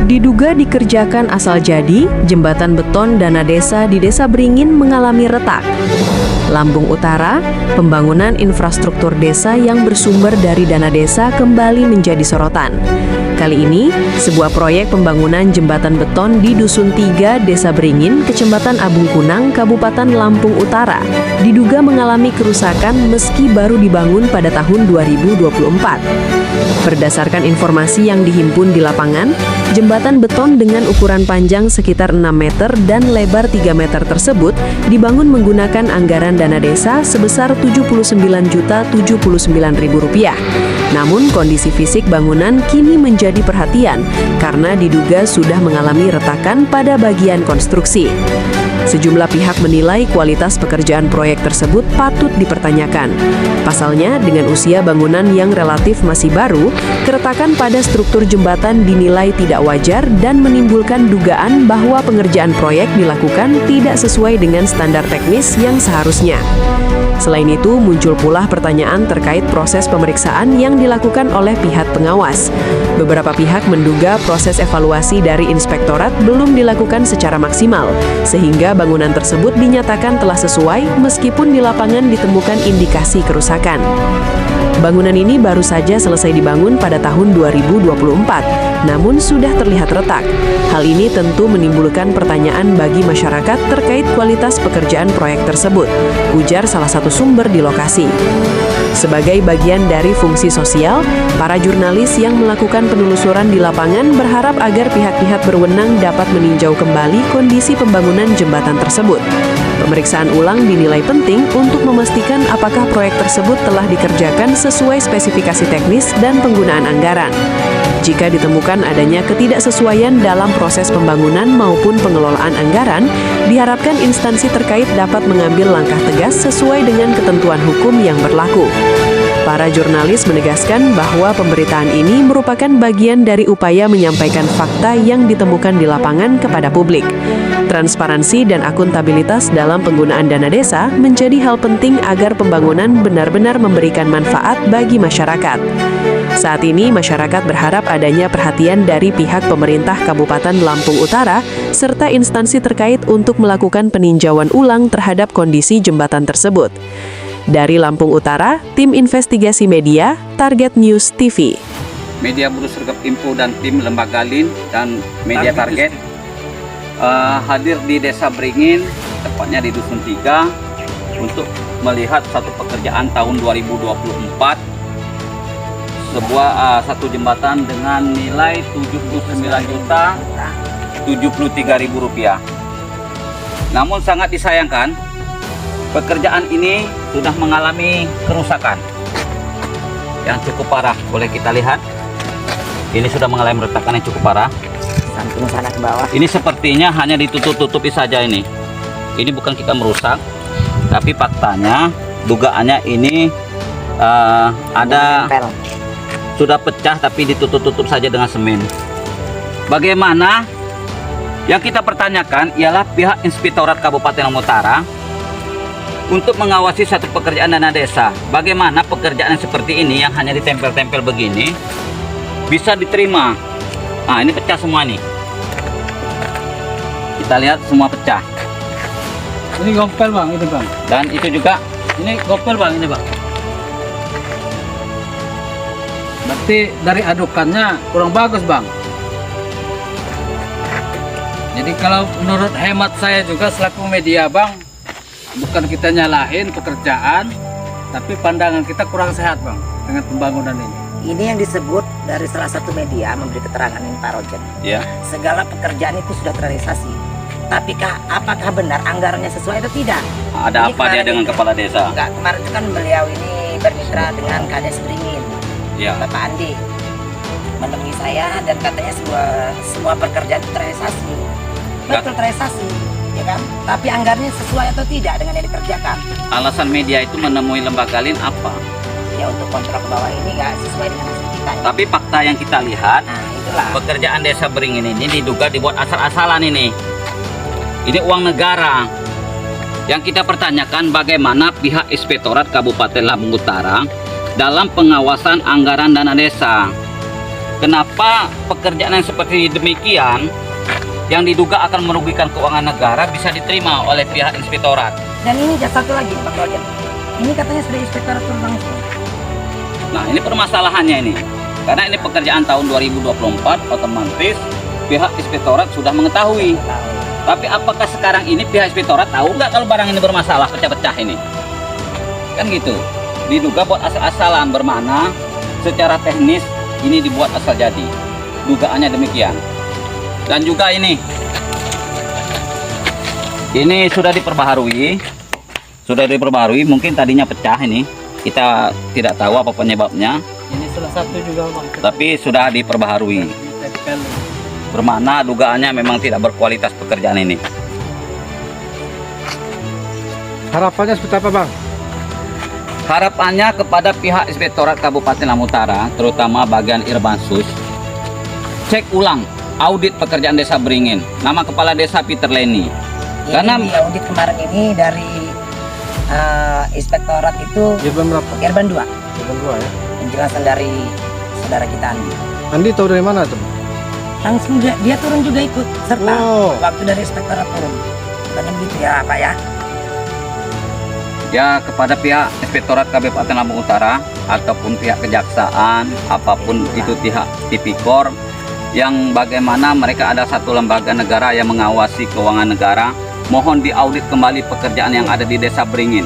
Diduga dikerjakan asal jadi, jembatan beton dana desa di Desa Beringin mengalami retak. Lampung Utara, pembangunan infrastruktur desa yang bersumber dari dana desa kembali menjadi sorotan. Kali ini, sebuah proyek pembangunan jembatan beton di Dusun 3, Desa Beringin, Kecamatan Abung Kunang, Kabupaten Lampung Utara, diduga mengalami kerusakan meski baru dibangun pada tahun 2024. Berdasarkan informasi yang dihimpun di lapangan, jembatan beton dengan ukuran panjang sekitar 6 meter dan lebar 3 meter tersebut dibangun menggunakan anggaran dana desa sebesar Rp79.079.000. Namun kondisi fisik bangunan kini menjadi perhatian karena diduga sudah mengalami retakan pada bagian konstruksi. Sejumlah pihak menilai kualitas pekerjaan proyek tersebut patut dipertanyakan. Pasalnya, dengan usia bangunan yang relatif masih baru, keretakan pada struktur jembatan dinilai tidak wajar dan menimbulkan dugaan bahwa pengerjaan proyek dilakukan tidak sesuai dengan standar teknis yang seharusnya. Selain itu, muncul pula pertanyaan terkait proses pemeriksaan yang dilakukan oleh pihak pengawas. Beberapa pihak menduga proses evaluasi dari inspektorat belum dilakukan secara maksimal, sehingga bangunan tersebut dinyatakan telah sesuai meskipun di lapangan ditemukan indikasi kerusakan. Bangunan ini baru saja selesai dibangun pada tahun 2024, namun sudah terlihat retak. Hal ini tentu menimbulkan pertanyaan bagi masyarakat terkait kualitas pekerjaan proyek tersebut, ujar salah satu sumber di lokasi. Sebagai bagian dari fungsi sosial, para jurnalis yang melakukan penelusuran di lapangan berharap agar pihak-pihak berwenang dapat meninjau kembali kondisi pembangunan jembatan tersebut. Pemeriksaan ulang dinilai penting untuk memastikan apakah proyek tersebut telah dikerjakan sesuai spesifikasi teknis dan penggunaan anggaran. Jika ditemukan adanya ketidaksesuaian dalam proses pembangunan maupun pengelolaan anggaran, diharapkan instansi terkait dapat mengambil langkah tegas sesuai dengan ketentuan hukum yang berlaku. Para jurnalis menegaskan bahwa pemberitaan ini merupakan bagian dari upaya menyampaikan fakta yang ditemukan di lapangan kepada publik. Transparansi dan akuntabilitas dalam penggunaan dana desa menjadi hal penting agar pembangunan benar-benar memberikan manfaat bagi masyarakat. Saat ini, masyarakat berharap adanya perhatian dari pihak pemerintah Kabupaten Lampung Utara serta instansi terkait untuk melakukan peninjauan ulang terhadap kondisi jembatan tersebut. Dari Lampung Utara, tim investigasi media, Target News TV. Media Buruh Sergap Info dan tim Lembagalin dan media Target hadir di Desa Beringin, tepatnya di Dusun 3, untuk melihat satu pekerjaan tahun 2024, satu jembatan dengan nilai Rp79.073.000. Namun sangat disayangkan, pekerjaan ini sudah mengalami kerusakan yang cukup parah. Boleh kita lihat, ini sudah mengalami retakan yang cukup parah. Samping sana ke bawah. Ini sepertinya hanya ditutup-tutupi saja ini. Ini bukan kita merusak, tapi faktanya, dugaannya ini ada sudah pecah tapi ditutup-tutup saja dengan semen. Bagaimana? Yang kita pertanyakan ialah pihak Inspektorat Kabupaten Lampung Utara untuk mengawasi satu pekerjaan dana desa. Bagaimana pekerjaan seperti ini yang hanya ditempel-tempel begini bisa diterima? Nah, ini pecah semua nih. Kita lihat semua pecah. Ini gopel bang, ini bang. Dan itu juga ini gopel bang, ini bang. Berarti dari adukannya kurang bagus bang. Jadi kalau menurut hemat saya juga selaku media bang, bukan kita nyalahin pekerjaan, tapi pandangan kita kurang sehat bang dengan pembangunan ini. Ini yang disebut dari salah satu media memberi keterangan ini Pak Roger. ya. Segala pekerjaan itu sudah terrealisasi. Tapi apakah benar anggarannya sesuai atau tidak? Ada Ini apa dia dengan kepala desa? Enggak, kemarin itu kan beliau ini bermitra dengan Kades Beringin, Ya. Bapak Andi, menemui saya dan katanya semua pekerjaan itu terrealisasi. Betul terrealisasi, ya kan? Tapi anggarannya sesuai atau tidak dengan yang dikerjakan? Alasan media itu menemui Lembagalin apa? Ya untuk kontrak bawah ini nggak sesuai dengan hasil kita. Ya. Tapi fakta yang kita lihat, Nah itulah. pekerjaan Desa Beringin ini diduga dibuat asal-asalan ini. Ini uang negara. Yang kita pertanyakan bagaimana pihak Inspektorat Kabupaten Lampung Utara dalam pengawasan anggaran dana desa. kenapa pekerjaan yang seperti demikian yang diduga akan merugikan keuangan negara bisa diterima oleh pihak inspektorat. Dan ini satu lagi Pak Roger. Ini katanya sudah inspektorat turun langsung. Nah, ini permasalahannya ini. Karena ini pekerjaan tahun 2024, otomatis pihak inspektorat sudah mengetahui. Tapi apakah sekarang ini pihak inspektorat tahu nggak kalau barang ini bermasalah, pecah-pecah ini? Kan gitu. Diduga buat asal-asalan, bermakna secara teknis ini dibuat asal jadi. Dugaannya demikian. Dan juga ini sudah diperbaharui. Sudah diperbaharui, mungkin tadinya pecah ini. Kita tidak tahu apa penyebabnya. Ini salah satu juga bang. Tapi sudah diperbaharui. Ditempel. Bermakna dugaannya memang tidak berkualitas pekerjaan ini. Harapannya seperti apa bang? Harapannya kepada pihak Inspektorat Kabupaten Lampung Utara, terutama bagian Irbansus, cek ulang audit pekerjaan desa Beringin. Nama kepala desa Peter Leni. Karena Ini di audit kemarin ini dari inspektorat itu Irban berapa? Irban 2. Irban 2 ya. Penjelasan dari saudara kita Andi. Andi tahu dari mana tuh? Langsung dia turun juga ikut serta Wow. waktu dari inspektorat turun. Bukan begitu ya Pak ya. ya kepada pihak Inspektorat Kabupaten Lampung Utara ataupun pihak kejaksaan, apapun itu pihak tipikor, yang bagaimana mereka ada satu lembaga negara yang mengawasi keuangan negara, mohon diaudit kembali pekerjaan yang ada di Desa Beringin.